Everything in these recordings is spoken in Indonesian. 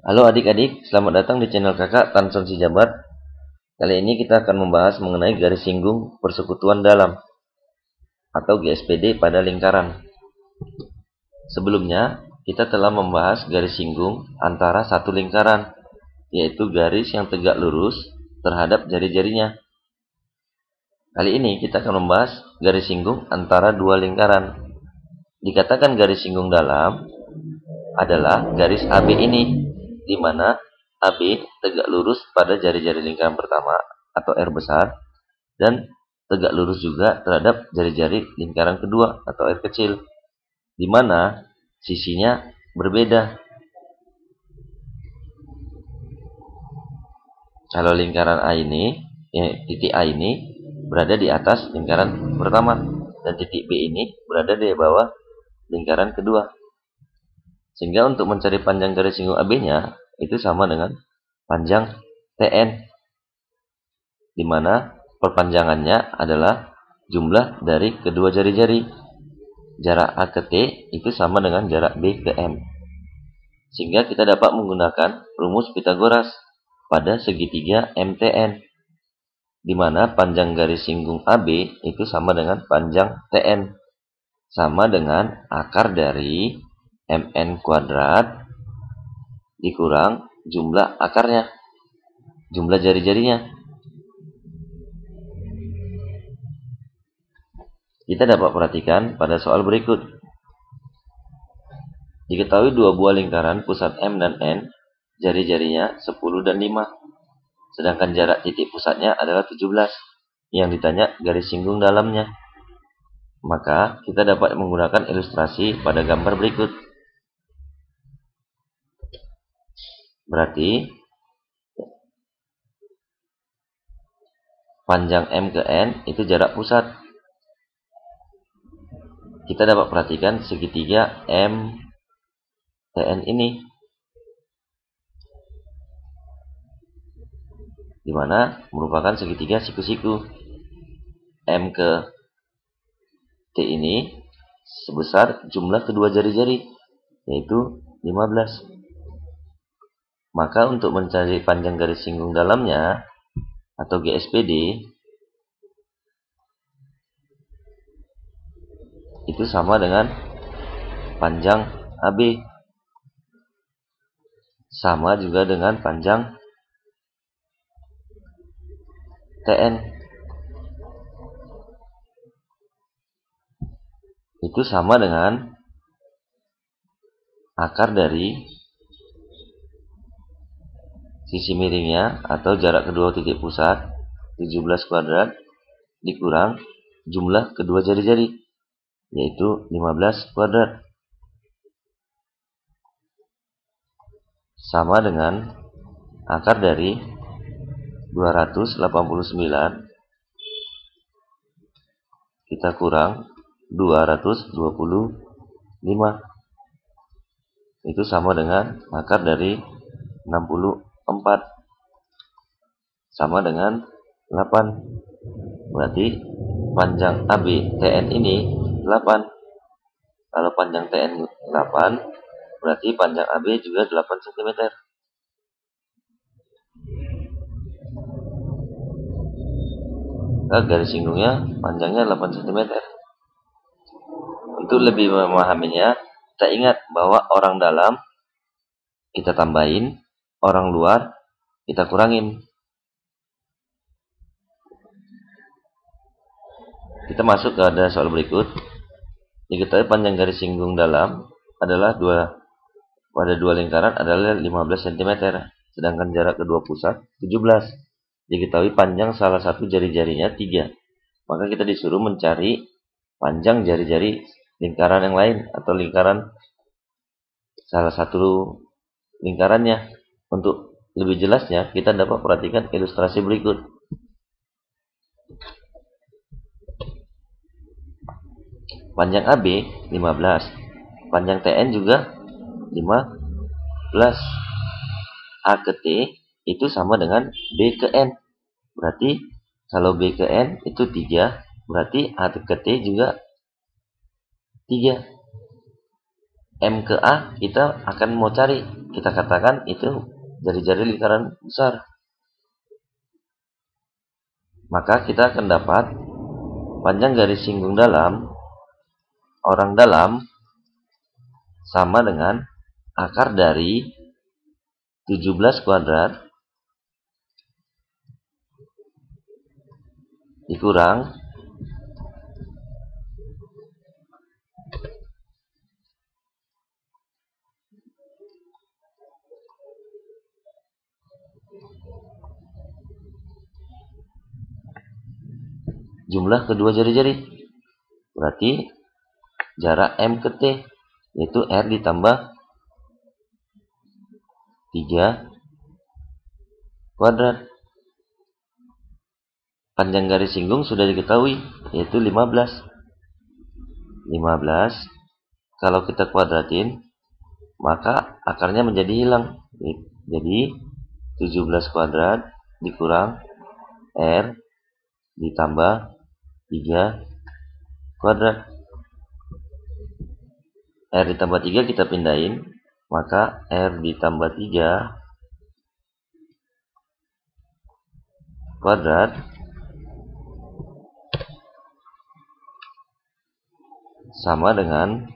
Halo adik-adik, selamat datang di channel kakak Tanson Sijabat. Kali ini kita akan membahas mengenai garis singgung persekutuan dalam atau GSPD pada lingkaran. Sebelumnya, kita telah membahas garis singgung antara satu lingkaran, yaitu garis yang tegak lurus terhadap jari-jarinya. Kali ini kita akan membahas garis singgung antara dua lingkaran. Dikatakan garis singgung dalam adalah garis AB ini, di mana AB tegak lurus pada jari-jari lingkaran pertama atau R besar dan tegak lurus juga terhadap jari-jari lingkaran kedua atau R kecil, di mana sisinya berbeda. Kalau lingkaran A ini, titik A ini berada di atas lingkaran pertama dan titik B ini berada di bawah lingkaran kedua. Sehingga untuk mencari panjang garis singgung AB-nya itu sama dengan panjang TN, di mana perpanjangannya adalah jumlah dari kedua jari-jari. Jarak A ke T itu sama dengan jarak B ke M. Sehingga kita dapat menggunakan rumus Pythagoras pada segitiga MTN, di mana panjang garis singgung AB itu sama dengan panjang TN, sama dengan akar dari MN kuadrat dikurang jumlah akarnya, jumlah jari-jarinya. Kita dapat perhatikan pada soal berikut. Diketahui dua buah lingkaran pusat M dan N, jari-jarinya 10 dan 5. Sedangkan jarak titik pusatnya adalah 17. Yang ditanya garis singgung dalamnya. Maka kita dapat menggunakan ilustrasi pada gambar berikut. Berarti panjang M ke N itu jarak pusat. Kita dapat perhatikan segitiga MTN ini, di mana merupakan segitiga siku-siku. M ke T ini sebesar jumlah kedua jari-jari, yaitu 15. Maka untuk mencari panjang garis singgung dalamnya atau GSPD itu sama dengan panjang AB, sama juga dengan panjang TN, itu sama dengan akar dari sisi miringnya atau jarak kedua titik pusat 17 kuadrat dikurang jumlah kedua jari-jari, yaitu 15 kuadrat, sama dengan akar dari 289 kita kurang 225, itu sama dengan akar dari 64, sama dengan 8. Berarti panjang AB TN ini 8. Kalau panjang TN 8, berarti panjang AB juga 8 cm. Nah, garis singgungnya panjangnya 8 cm. Untuk lebih memahaminya, kita ingat bahwa orang dalam kita tambahin, orang luar kita kurangin. Kita masuk ke soal berikut. Diketahui panjang garis singgung dalam adalah pada dua lingkaran adalah 15 cm, sedangkan jarak kedua pusat 17. Diketahui panjang salah satu jari-jarinya 3. Maka kita disuruh mencari panjang jari-jari lingkaran yang lain atau lingkaran salah satu lingkarannya. Untuk lebih jelasnya, kita dapat perhatikan ilustrasi berikut. Panjang AB 15, panjang TN juga 15. A ke T itu sama dengan B ke N. Berarti kalau B ke N itu 3, berarti A ke T juga 3. M ke A kita akan mau cari kita katakan itu jari-jari lingkaran besar. Maka kita akan dapat panjang garis singgung dalam orang dalam sama dengan akar dari 17 kuadrat dikurang jumlah kedua jari-jari. Berarti jarak M ke T, yaitu R ditambah 3 kuadrat. Panjang garis singgung sudah diketahui, yaitu 15. 15 kalau kita kuadratin, maka akarnya menjadi hilang. Jadi 17 kuadrat dikurang R ditambah 3 kuadrat. R ditambah 3 kita pindahin, maka R ditambah 3 kuadrat sama dengan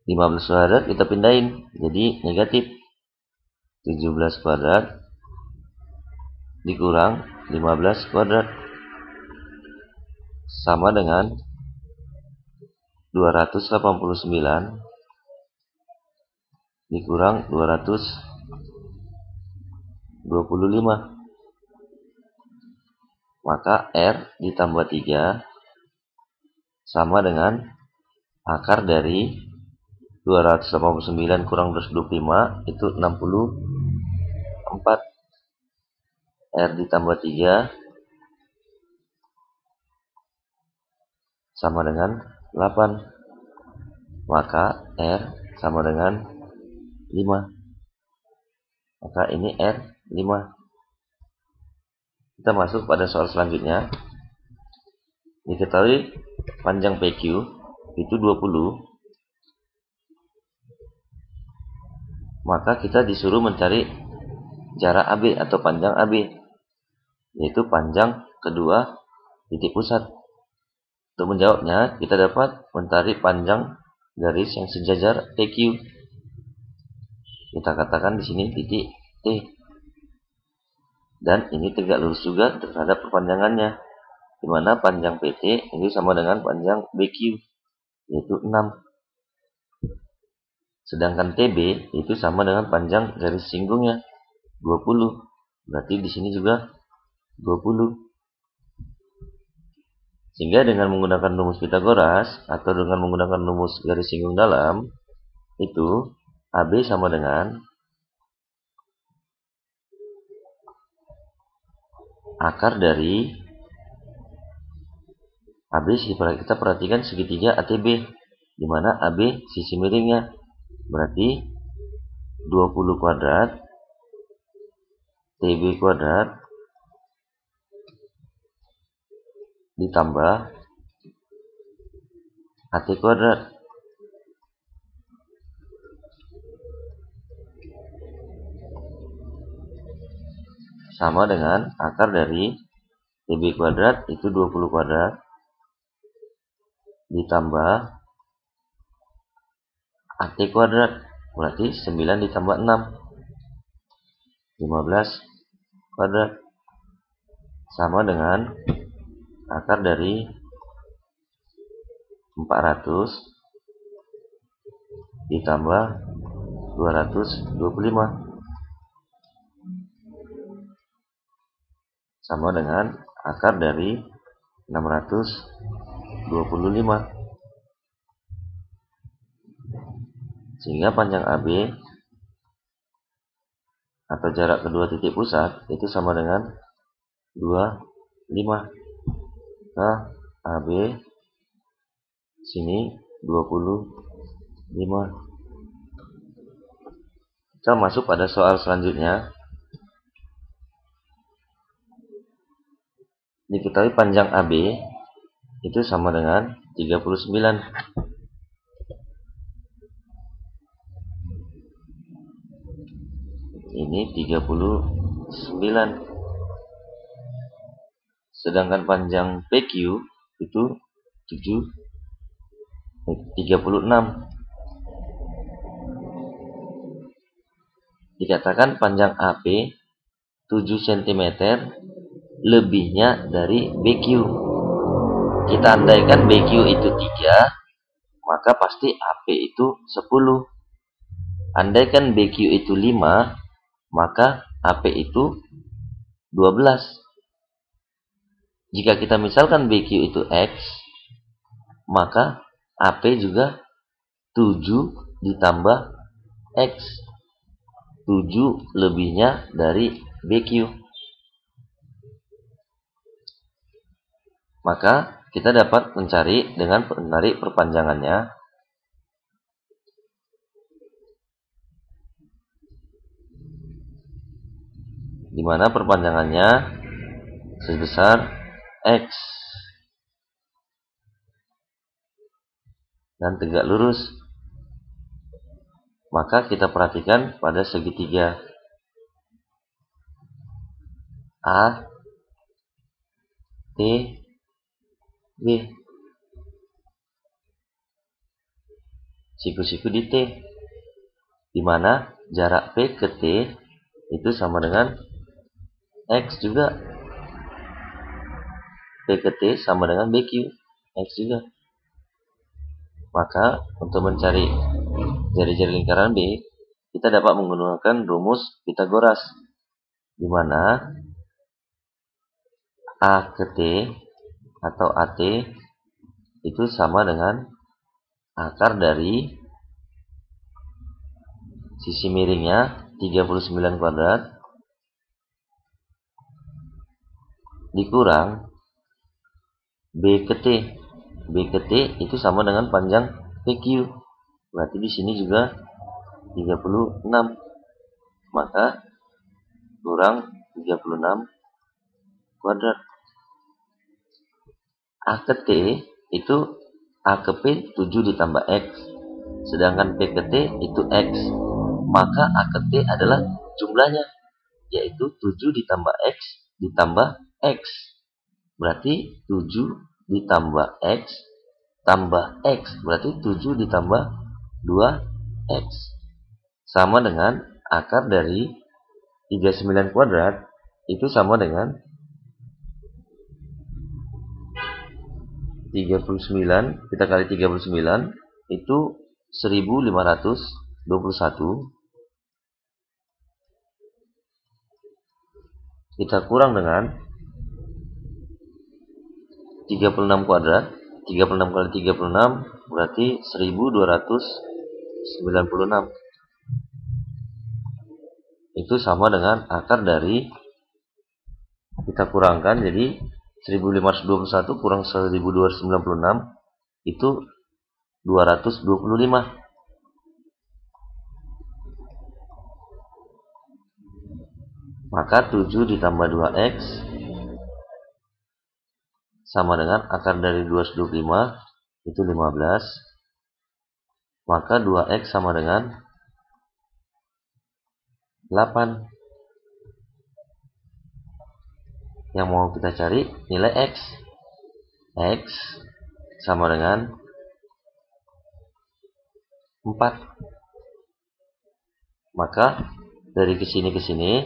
15 kuadrat kita pindahin, jadi negatif. 17 kuadrat dikurang 15 kuadrat sama dengan 289 dikurang 225. Maka R ditambah 3 sama dengan akar dari 289 kurang 225 itu 64. R ditambah 3 sama dengan 8. Maka R sama dengan 5. Maka ini R 5. Kita masuk pada soal selanjutnya. Diketahui panjang PQ itu 20. Maka kita disuruh mencari jarak AB atau panjang AB, yaitu panjang kedua titik pusat. Untuk menjawabnya, kita dapat mencari panjang garis yang sejajar PQ. Kita katakan di sini titik T. Dan ini tegak lurus juga terhadap perpanjangannya, di mana panjang PT ini sama dengan panjang BQ, yaitu 6. Sedangkan TB itu sama dengan panjang garis singgungnya, 20. Berarti di sini juga 20. Sehingga dengan menggunakan rumus Pitagoras atau dengan menggunakan rumus garis singgung dalam, itu AB sama dengan akar dari AB, kita perhatikan segitiga ATB, di mana AB sisi miringnya. Berarti 20 kuadrat TB kuadrat ditambah AT kuadrat sama dengan akar dari TB kuadrat itu 20 kuadrat ditambah AT kuadrat, berarti 9 ditambah 6 15 kuadrat sama dengan akar dari 400 ditambah 225 sama dengan akar dari 625. Sehingga panjang AB atau jarak kedua titik pusat itu sama dengan 25. Nah, AB sini 25. Kita masuk pada soal selanjutnya. Diketahui panjang AB itu sama dengan 39. ini 39. Sedangkan panjang PQ itu 36. Dikatakan panjang AP 7 cm lebihnya dari BQ. Kita andaikan BQ itu 3, maka pasti AP itu 10. Andaikan BQ itu 5, maka AP itu 12. Jika kita misalkan BQ itu X, maka AP juga 7 ditambah X. 7 lebihnya dari BQ. Maka kita dapat mencari dengan menarik perpanjangannya. Di mana perpanjangannya sebesar X dan tegak lurus. Maka kita perhatikan pada segitiga A, T, B. Siku-siku di T, di mana jarak P ke T itu sama dengan X juga. P ke T sama dengan BQ, X juga. Maka untuk mencari jari-jari lingkaran B, kita dapat menggunakan rumus Pythagoras, di mana A ke T atau AT itu sama dengan akar dari sisi miringnya 39 kuadrat dikurang B ke T. B ke T itu sama dengan panjang PQ. Berarti di sini juga 36. Maka kurang 36 kuadrat. A ke T itu A ke P 7 ditambah X. Sedangkan P ke T itu X. Maka A ke T adalah jumlahnya, yaitu 7 ditambah X ditambah X. Berarti 7 ditambah X tambah X. Berarti 7 ditambah 2X. Sama dengan akar dari 39 kuadrat itu sama dengan 39, kita kali 39 itu 1521. Kita kurang dengan 36 kuadrat. 36 kali 36 berarti 1296. Itu sama dengan akar dari, kita kurangkan jadi 1521 kurang 1296 itu 225. Maka 7 ditambah 2X sama dengan akar dari 225 itu 15. Maka 2X sama dengan 8. Yang mau kita cari nilai X. X sama dengan 4. Maka dari kesini ke sini,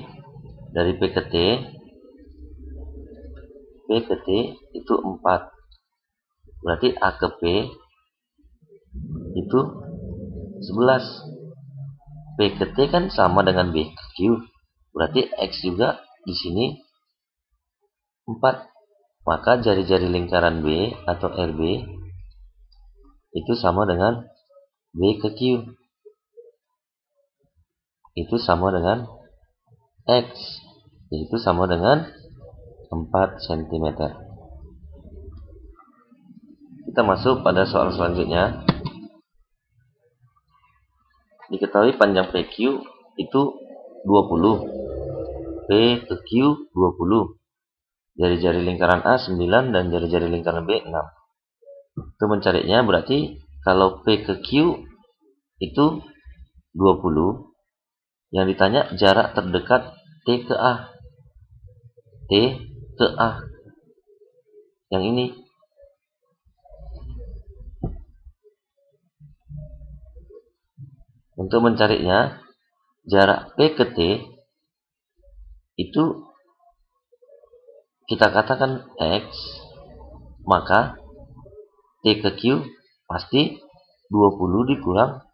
dari P ke T, P ke T itu 4. Berarti A ke P itu 11. P ke T kan sama dengan B ke Q. Berarti X juga di sini 4. Maka jari-jari lingkaran B atau RB itu sama dengan B ke Q. Itu sama dengan X. Itu sama dengan 4 cm. Kita masuk pada soal selanjutnya. Diketahui panjang PQ itu 20. P ke Q 20. Jari-jari lingkaran A 9 dan jari-jari lingkaran B 6. Untuk mencarinya berarti kalau P ke Q itu 20, Yang ditanya jarak terdekat T ke A. T ke A. Yang ini. Untuk mencarinya, jarak P ke T itu kita katakan X, maka T ke Q pasti 20 dikurang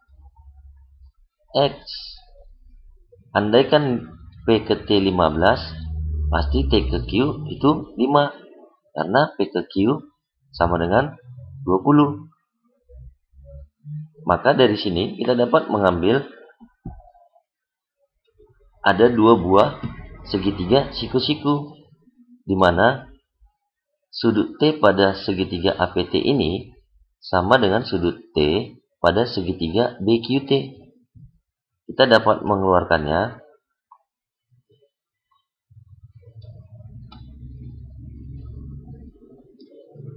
X. Andaikan P ke T 15, pasti T ke Q itu 5, karena P ke Q sama dengan 20. Maka dari sini kita dapat mengambil ada dua buah segitiga siku-siku, di mana sudut T pada segitiga APT ini sama dengan sudut T pada segitiga BQT. Kita dapat mengeluarkannya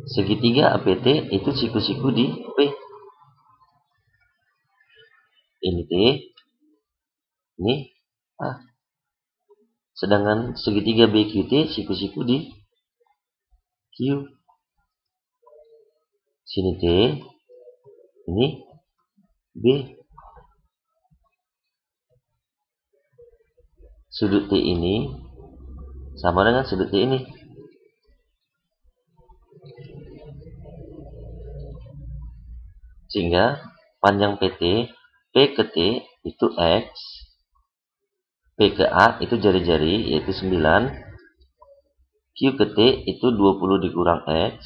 segitiga APT itu siku-siku di P. Ini T, ini A. Sedangkan segitiga BQT siku-siku di Q. Sini T, ini B. Sudut T ini sama dengan sudut T ini. Sehingga panjang PT, P ke T itu X, P ke A itu jari-jari yaitu 9, Q ke T itu 20 dikurang X,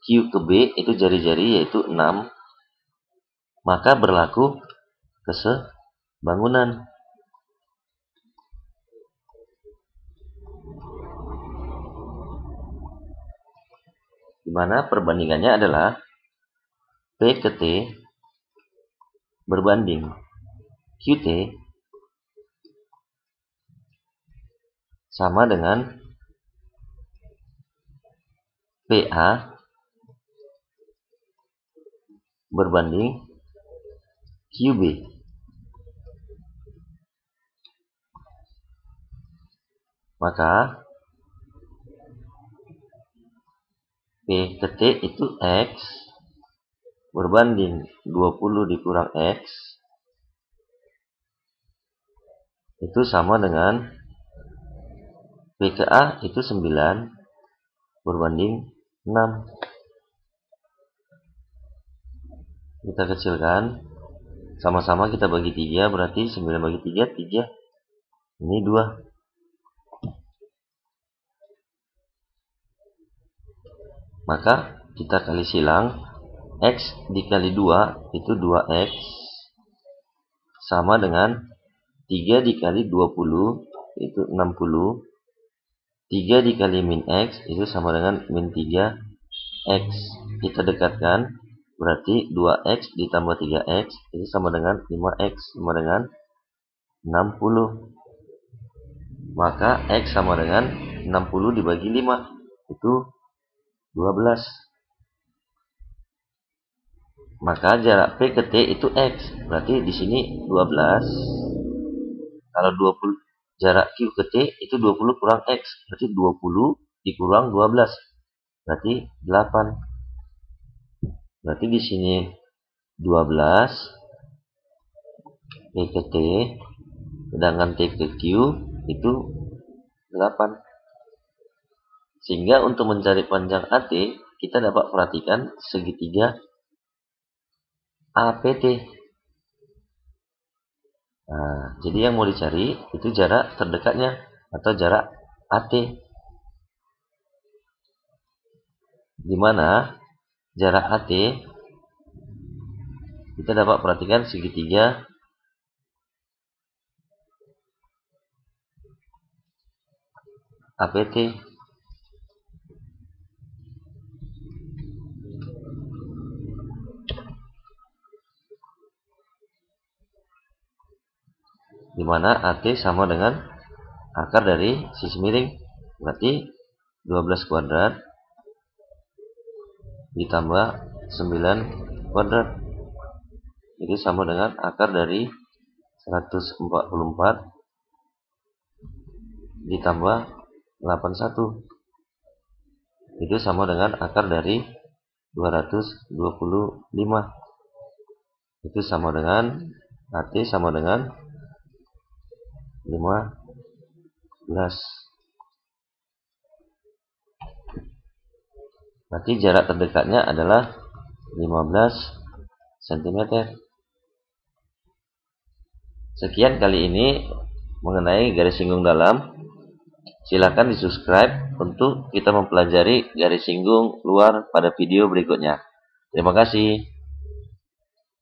Q ke B itu jari-jari yaitu 6, maka berlaku kesebangunan. Di mana perbandingannya adalah P ke T berbanding QT sama dengan PA berbanding QB. Maka P ke T itu X berbanding 20 dikurang X itu sama dengan P ke A itu 9 berbanding 6. Kita kecilkan, sama-sama kita bagi 3, berarti 9 bagi 3, 3. Ini 2. Maka kita kali silang, X dikali 2 itu 2X sama dengan 3 dikali 20 itu 60. 3 dikali min X itu sama dengan min 3X. Kita dekatkan, berarti 2X ditambah 3X itu sama dengan 5X, sama dengan 60. Maka X sama dengan 60 dibagi 5 itu 12. Maka jarak P ke T itu X. Berarti di sini 12. Kalau 20 jarak Q ke T itu 20 kurang X. Berarti 20 dikurang 12. Berarti 8. Berarti di sini 12 P ke T, sedangkan T ke Q itu 8. Sehingga untuk mencari panjang AT, kita dapat perhatikan segitiga APT. Nah, jadi yang mau dicari itu jarak terdekatnya atau jarak AT. Di mana jarak AT kita dapat perhatikan segitiga APT. Di mana AT sama dengan akar dari sisi miring, berarti 12 kuadrat ditambah 9 kuadrat. itu sama dengan akar dari 144 ditambah 81, itu sama dengan akar dari 225, itu sama dengan AT sama dengan 15. Berarti jarak terdekatnya adalah 15 cm. Sekian kali ini mengenai garis singgung dalam. Silakan di-subscribe untuk kita mempelajari garis singgung luar pada video berikutnya. Terima kasih.